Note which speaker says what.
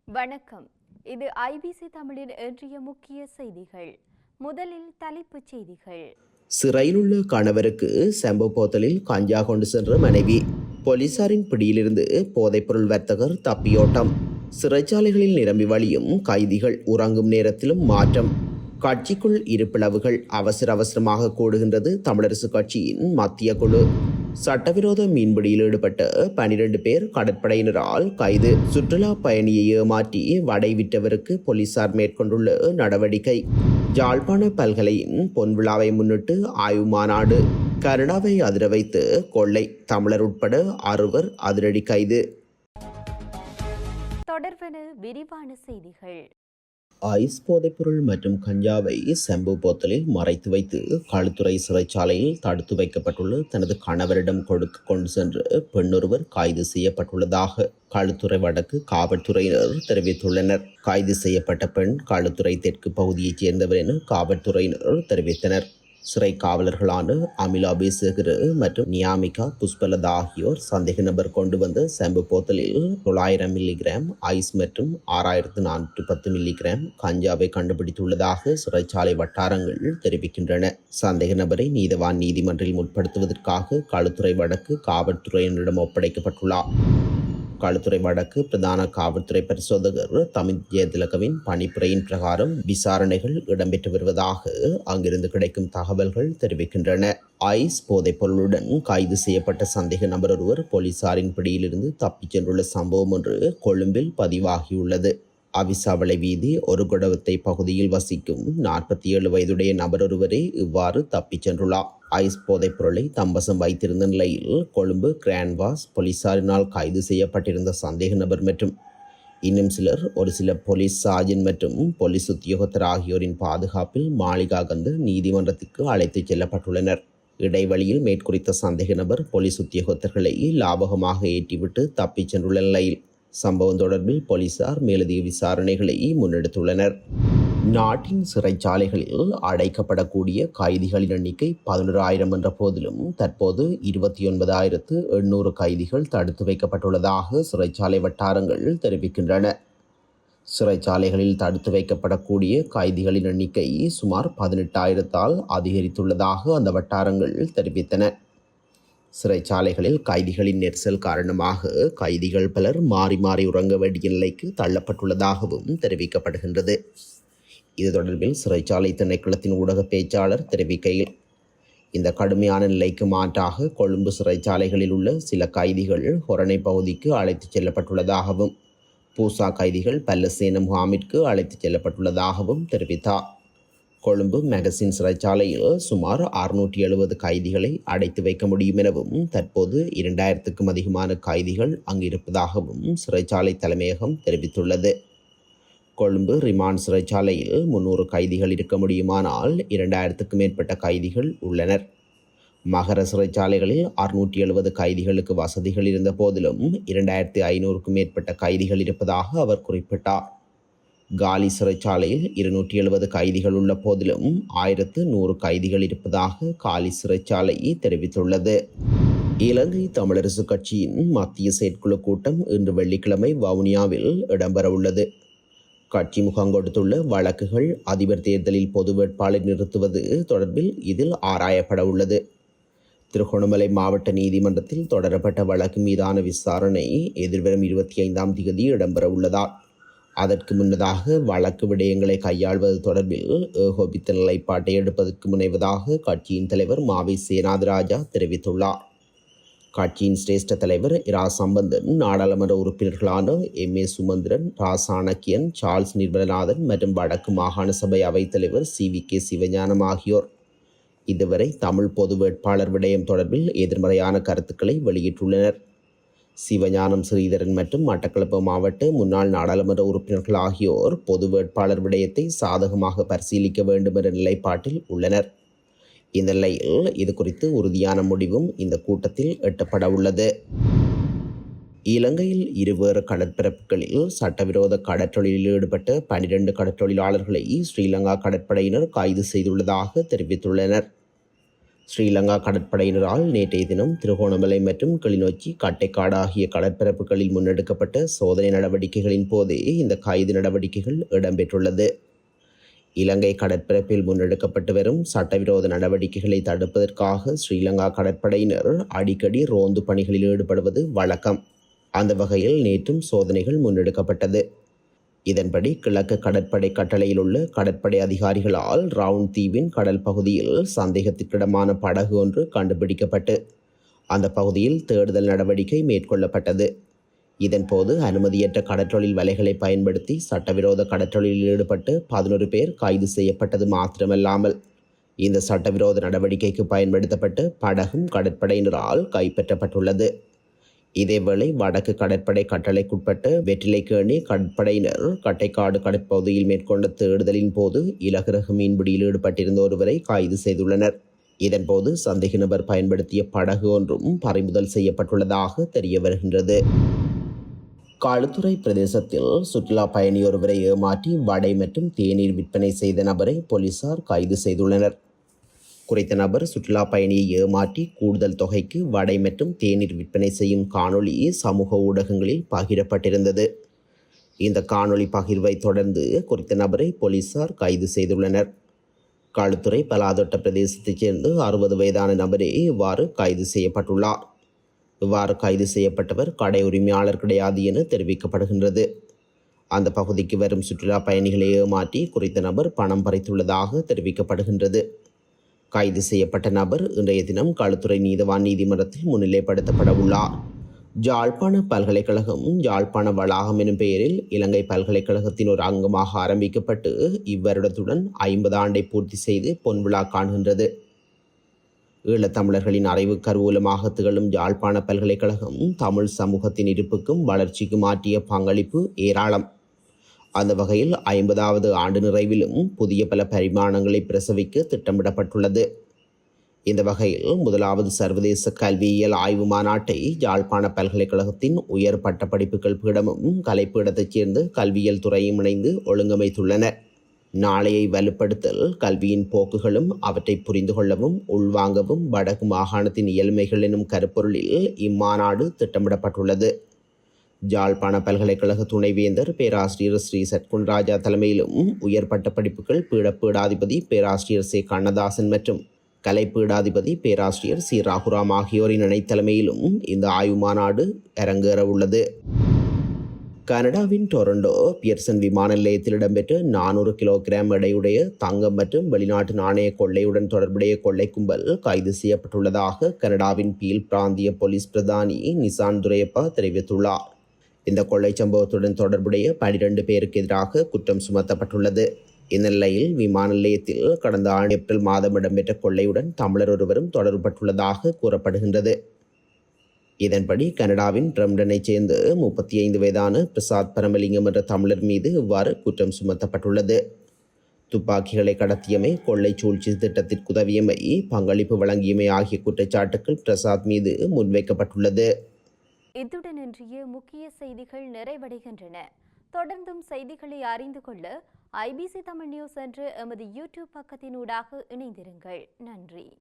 Speaker 1: வணக்கம். இது ஐபிசி தமிழின் இன்றைய முக்கிய செய்திகள். முதலில் தலைப்புச் செய்திகள்.
Speaker 2: சிறையிலுள்ள கணவருக்கு செம்பு போத்தலில் கஞ்சா கொண்டு சென்ற மனைவி. போலீசாரின் பிடியிலிருந்து போதைப்பொருள் வர்த்தகர் தப்பியோட்டம். சிறைச்சாலைகளில் நிரம்பி வழியும் கைதிகள் உறங்கும் நேரத்திலும் மாற்றம். கட்சிக்குள் இருப்பிளவுகள் அவசரமாக கூடுகின்றது தமிழரசு கட்சியின் மத்திய குழு. சட்டவிரோத மீன்பிடியில் ஈடுபட்ட 12 பேர் கடற்படையினரால் கைது. சுற்றுலா பயணியை ஏமாற்றி வடை விற்றவருக்கு போலீசார் மேற்கொண்டுள்ள நடவடிக்கை. யாழ்ப்பாண பல்கலையின் பொன்விழாவை முன்னிட்டு ஆய்வு மாநாடு. கனடாவை அதிர வைத்து கொள்ளை, தமிழர் உட்பட 6 அதிரடி கைது.
Speaker 1: தொடர்வன விரிவான செய்திகள்.
Speaker 2: ஐஸ் போதைப்பொருள் மற்றும் கஞ்சாவை செம்பு போத்தலில் மறைத்து வைத்து களுத்துறை சிறைச்சாலையில் தடுத்து வைக்கப்பட்டுள்ள தனது கணவரிடம் கொண்டு சென்று பெண்ணொருவர் கைது செய்யப்பட்டுள்ளதாக களுத்துறை வடக்கு காவல்துறையினர் தெரிவித்துள்ளனர். கைது செய்யப்பட்ட பெண் களுத்துறை தெற்கு பகுதியைச் சேர்ந்தவர் என காவல்துறையினர் தெரிவித்தனர். சிறை காவலர்களான அமிலா பேசகர் மற்றும் நியாமிகா புஷ்பலதா ஆகியோர் சந்தேக நபர் கொண்டு வந்த செம்பு போத்தலில் 900 மில்லிகிராம் ஐஸ் மற்றும் 6410 மில்லிகிராம் கஞ்சாவை கண்டுபிடித்துள்ளதாக சிறைச்சாலை வட்டாரங்கள் தெரிவிக்கின்றன. சந்தேக நபரை நீதவான் நீதிமன்றில் முற்படுத்துவதற்காக களுத்துறை வடக்கு காவல்துறையினரிடம் ஒப்படைக்கப்பட்டுள்ளார். களுத்துறை வடக்கு பிரதான காவல்துறை பரிசோதகர் தமிழ் ஜெயதிலகவின் பணிப்புரையின் பிரகாரம் விசாரணைகள் இடம்பெற்று வருவதாக அங்கிருந்து கிடைக்கும் தகவல்கள் தெரிவிக்கின்றன. ஐஸ் போதைப் பொருளுடன் கைது செய்யப்பட்ட சந்தேக நபர் ஒருவர் போலீசாரின் பிடியிலிருந்து தப்பிச் சென்றுள்ள சம்பவம் ஒன்று கொழும்பில் பதிவாகியுள்ளது. அவிசாவளை வீதி ஒரு குடவத்தை பகுதியில் வசிக்கும் 47 வயதுடைய நபர் ஒருவரே இவ்வாறு தப்பிச் சென்றுள்ளார். ஐஸ் போதைப் பொருளை தம்பசம் வைத்திருந்த நிலையில் கொழும்பு கிராண்ட்வாஸ் போலீசாரினால் கைது செய்யப்பட்டிருந்த சந்தேக நபர் மற்றும் இன்னும் சிலர் ஒரு சில போலீஸ் சார்ஜன் மற்றும் போலீஸ் உத்தியோகத்தர் ஆகியோரின் பாதுகாப்பில் மாளிகாகந்து நீதிமன்றத்திற்கு அழைத்துச் செல்லப்பட்டுள்ளனர். இடைவெளியில் மேற்குறித்த சந்தேக நபர் போலீஸ் உத்தியோகத்தர்களை லாபகமாக ஏற்றிவிட்டு தப்பிச் சென்றுள்ள நிலையில் சம்பவம் தொடர்பில் போலீசார் மேலதிக விசாரணைகளை முன்னெடுத்துள்ளனர். நாட்டின் சிறைச்சாலைகளில் அடைக்கப்படக்கூடிய கைதிகளின் எண்ணிக்கை 11,000 என்ற போதிலும் தற்போது 29,800 கைதிகள் தடுத்து வைக்கப்பட்டுள்ளதாக சிறைச்சாலை வட்டாரங்கள் தெரிவிக்கின்றன. சிறைச்சாலைகளில் தடுத்து வைக்கப்படக்கூடிய கைதிகளின் எண்ணிக்கை சுமார் 18,000ஆல் அதிகரித்துள்ளதாக அந்த வட்டாரங்கள் தெரிவித்தன. சிறைச்சாலைகளில் கைதிகளின் நெரிசல் காரணமாக கைதிகள் பலர் மாறி மாறி உறங்க வேண்டிய நிலைக்கு தள்ளப்பட்டுள்ளதாகவும் தெரிவிக்கப்படுகின்றது. இது தொடர்பில் சிறைச்சாலை திணைக்களத்தின் ஊடக பேச்சாளர் தெரிவிக்கையில், இந்த கடுமையான நிலைக்கு மாற்றாக கொழும்பு சிறைச்சாலைகளில் உள்ள சில கைதிகள் ஹொரணை பகுதிக்கு அழைத்துச் செல்லப்பட்டுள்ளதாகவும் பூசா கைதிகள் பல்லசேன முகாமிற்கு அழைத்துச் செல்லப்பட்டுள்ளதாகவும் தெரிவித்தார். கொழும்பு மெகசின் சிறைச்சாலையில் சுமார் 670 கைதிகளை அடைத்து வைக்க முடியும் எனவும் தற்போது 2000க்கும் அதிகமான கைதிகள் அங்கிருப்பதாகவும் சிறைச்சாலை தலைமையகம் தெரிவித்துள்ளது. கொழும்பு ரிமாண்ட் சிறைச்சாலையில் 300 கைதிகள் இருக்க முடியுமானால் 2000க்கும் மேற்பட்ட கைதிகள் உள்ளனர். மகர சிறைச்சாலைகளில் 670 கைதிகளுக்கு வசதிகள் இருந்த போதிலும் 2500க்கும் மேற்பட்ட கைதிகள் இருப்பதாக அவர் குறிப்பிட்டார். காலி சிறைச்சாலையில் 270 கைதிகள் உள்ள போதிலும் 1100 கைதிகள் இருப்பதாக காலி சிறைச்சாலை தெரிவித்துள்ளது. இலங்கை தமிழரசு கட்சியின் மத்திய செயற்குழு கூட்டம் இன்று வெள்ளிக்கிழமை வவுனியாவில் இடம்பெறவுள்ளது. கட்சி முகம் கொடுத்துள்ள வழக்குகள், அதிபர் தேர்தலில் பொது வேட்பாளரை நிறுத்துவது தொடர்பில் இதில் ஆராயப்பட உள்ளது. திருகோணமலை மாவட்ட நீதிமன்றத்தில் தொடரப்பட்ட வழக்கு மீதான விசாரணை எதிர்வரும் 25ஆம் தேதி இடம்பெற உள்ளதால் அதற்கு முன்னதாக வழக்கு விடயங்களை கையாள்வது தொடர்பில் ஏகோபித்த நிலைப்பாட்டை எடுப்பதற்கு முனைவதாக கட்சியின் தலைவர் மாவை சேனாதிராஜா தெரிவித்துள்ளார். கட்சியின் சிரேஷ்ட தலைவர் இரா சம்பந்தன், நாடாளுமன்ற உறுப்பினர்களான எம். ஏ. சுமந்திரன், ரா. சாணக்கியன், சார்ல்ஸ் நிர்மலநாதன் மற்றும் வடக்கு மாகாண சபை அவைத்தலைவர் CVK சிவஞானம் ஆகியோர் இதுவரை தமிழ் பொது வேட்பாளர் விடயம் தொடர்பில் எதிர்மறையான கருத்துக்களை வெளியிட்டுள்ளனர். சிவஞானம் ஸ்ரீதரன் மற்றும் மட்டக்களப்பு மாவட்ட முன்னாள் நாடாளுமன்ற உறுப்பினர்கள் ஆகியோர் பொது வேட்பாளர் விடயத்தை சாதகமாக பரிசீலிக்க வேண்டும் என்ற நிலைப்பாட்டில் உள்ளனர். இந்த நிலையில் இது குறித்து உறுதியான முடிவும் இந்த கூட்டத்தில் எட்டப்பட உள்ளது. இலங்கையில் இருவேறு கடற்பரப்புகளில் சட்டவிரோத கடற்றொழிலில் ஈடுபட்ட 12 கடற்றொழிலாளர்களை ஸ்ரீலங்கா கடற்படையினர் கைது செய்துள்ளதாக தெரிவித்துள்ளனர். ஸ்ரீலங்கா கடற்படையினரால் நேற்றைய தினம் திருகோணமலை மற்றும் கிளிநொச்சி கட்டைக்காடு ஆகிய கடற்பரப்புகளில் முன்னெடுக்கப்பட்ட சோதனை நடவடிக்கைகளின் போதே இந்த கைது நடவடிக்கைகள் இடம்பெற்றுள்ளது. இலங்கை கடற்பரப்பில் முன்னெடுக்கப்பட்டு வரும் சட்டவிரோத நடவடிக்கைகளை தடுப்பதற்காக ஸ்ரீலங்கா கடற்படையினர் அடிக்கடி ரோந்து பணிகளில் ஈடுபடுவது வழக்கம். அந்த வகையில் நேற்றும் சோதனைகள் முன்னெடுக்கப்பட்டது. இதன்படி கிழக்கு கடற்படை கட்டளையில் உள்ள கடற்படை அதிகாரிகளால் ரவுண்ட் தீவின் கடல் பகுதியில் சந்தேகத்திற்கிடமான படகு ஒன்று கண்டுபிடிக்கப்பட்டு அந்த பகுதியில் தேடுதல் நடவடிக்கை மேற்கொள்ளப்பட்டது. இதன்போது அனுமதியற்ற கடற்றொழில் வலைகளை பயன்படுத்தி சட்டவிரோத கடற்றொழிலில் ஈடுபட்டு 11 பேர் கைது செய்யப்பட்டது மாத்திரமல்லாமல் இந்த சட்டவிரோத நடவடிக்கைக்கு பயன்படுத்தப்பட்ட படகும் கடற்படையினரால் கைப்பற்றப்பட்டுள்ளது. இதேவேளை வடக்கு கடற்படை கட்டளைக்குட்பட்ட வெற்றிலைக்கேணி கடற்படையினர் கட்டைக்காடு கடற்பகுதியில் மேற்கொண்ட தேடுதலின் போது இலகுரக மீன்பிடியில் ஈடுபட்டிருந்த ஒருவரை கைது செய்துள்ளனர். இதன்போது சந்தேக நபர் பயன்படுத்திய படகு ஒன்றும் பறிமுதல் செய்யப்பட்டுள்ளதாக தெரிய வருகின்றது. களுத்துறை பிரதேசத்தில் சுற்றுலா பயணி ஒருவரை ஏமாற்றி வடை மற்றும் தேநீர் விற்பனை செய்த நபரை போலீசார் கைது செய்துள்ளனர். குறித்த நபர் சுற்றுலா பயணியை ஏமாற்றி கூடுதல் தொகைக்கு வடை மற்றும் தேநீர் விற்பனை செய்யும் காணொளி சமூக ஊடகங்களில் பகிரப்பட்டிருந்தது. இந்த காணொளி பகிர்வை தொடர்ந்து குறித்த நபரை போலீசார் கைது செய்துள்ளனர். களுத்துறை பலாதொட்ட பிரதேசத்தைச் சேர்ந்த 60 வயதான நபரே இவ்வாறு கைது செய்யப்பட்டுள்ளார். இவ்வாறு கைது செய்யப்பட்டவர் கடை உரிமையாளர் கிடையாது என தெரிவிக்கப்படுகின்றது. அந்த பகுதிக்கு வரும் சுற்றுலா பயணிகளை ஏமாற்றி குறித்த நபர் பணம் பறித்துள்ளதாக தெரிவிக்கப்படுகின்றது. கைது செய்யப்பட்ட நபர் இன்றைய தினம் களுத்துறை நீதவான் நீதிமன்றத்தில் முன்னிலைப்படுத்தப்பட உள்ளார். யாழ்ப்பாண பல்கலைக்கழகம் யாழ்ப்பாண வளாகம் எனும் பெயரில் இலங்கை பல்கலைக்கழகத்தின் ஒரு அங்கமாக ஆரம்பிக்கப்பட்டு இவ்வருடத்துடன் 50 ஆண்டை பூர்த்தி செய்து பொன்விழா காண்கின்றது. ஈழத்தமிழர்களின் அறிவு கருவூலமாக திகழும் யாழ்ப்பாண பல்கலைக்கழகம் தமிழ் சமூகத்தின் இருப்புக்கும் வளர்ச்சிக்கும் ஆற்றிய பங்களிப்பு ஏராளம். அந்த வகையில் 50வது ஆண்டு நிறைவிலும் புதிய பல பரிமாணங்களை பிரசவிக்க திட்டமிடப்பட்டுள்ளது. இந்த வகையில் முதலாவது சர்வதேச கல்வியியல் ஆய்வு மாநாட்டை யாழ்ப்பாண பல்கலைக்கழகத்தின் உயர் பட்டப்படிப்புகள் பீடமும் கலைப்பீடத்தைச் சேர்ந்த கல்வியியல் துறையும் இணைந்து ஒழுங்கமைத்துள்ளன. நாளையை வலுப்படுத்தல், கல்வியின் போக்குகளும் அவற்றை புரிந்து கொள்ளவும் உள்வாங்கவும் வடக்கு மாகாணத்தின் இயல்மைகள் எனும் கருப்பொருளில் இம்மாநாடு திட்டமிடப்பட்டுள்ளது. யாழ்ப்பாண பல்கலைக்கழக துணைவேந்தர் பேராசிரியர் ஸ்ரீ சட்குணராஜா தலைமையிலும் உயர் பட்டப்படிப்புகள் பீடாதிபதி பேராசிரியர் சே கண்ணதாசன் மற்றும் கலைப்பீடாதிபதி பேராசிரியர் சி ராகுராம் ஆகியோரின் இணைத்தலைமையிலும் இந்த ஆய்வு மாநாடு அரங்கேற உள்ளது. கனடாவின் டொரண்டோ பியர்சன் விமான நிலையத்தில் இடம்பெற்ற 400 கிலோகிராம் எடையுடைய தங்கம் மற்றும் வெளிநாட்டு நாணய கொள்ளையுடன் தொடர்புடைய கொள்ளை கும்பல் கைது செய்யப்பட்டுள்ளதாக கனடாவின் பீல் பிராந்திய போலீஸ் பிரதானி நிசான் துரையப்பா தெரிவித்துள்ளார். இந்த கொள்ளை சம்பவத்துடன் தொடர்புடைய 12 பேருக்கு எதிராக குற்றம் சுமத்தப்பட்டுள்ளது. இந்நிலையில் விமான நிலையத்தில் கடந்த ஆண்டு ஏப்ரல் மாதம் இடம்பெற்ற கொள்ளையுடன் தமிழர் ஒருவரும் தொடர்புபட்டுள்ளதாக கூறப்படுகின்றது. இதன்படி கனடாவின் பிரம்டனைச் சேர்ந்த 35 வயதான பிரசாத் பரமலிங்கம் என்ற தமிழர் மீது இவ்வாறு குற்றம் சுமத்தப்பட்டுள்ளது. துப்பாக்கிகளை கடத்தியமை, கொள்ளை சூழ்ச்சி திட்டத்திற்கு உதவியமை, பங்களிப்பு வழங்கியமை ஆகிய குற்றச்சாட்டுகள் பிரசாத் மீது முன்வைக்கப்பட்டுள்ளது.
Speaker 1: இத்துடன் இன்றைய முக்கிய செய்திகள் நிறைவடைகின்றன. தொடர்ந்தும் செய்திகளை அறிந்து கொள்ள IBC தமிழ் நியூஸ் என்ற எமது யூடியூப் பக்கத்தினூடாக இணைந்திருங்கள். நன்றி.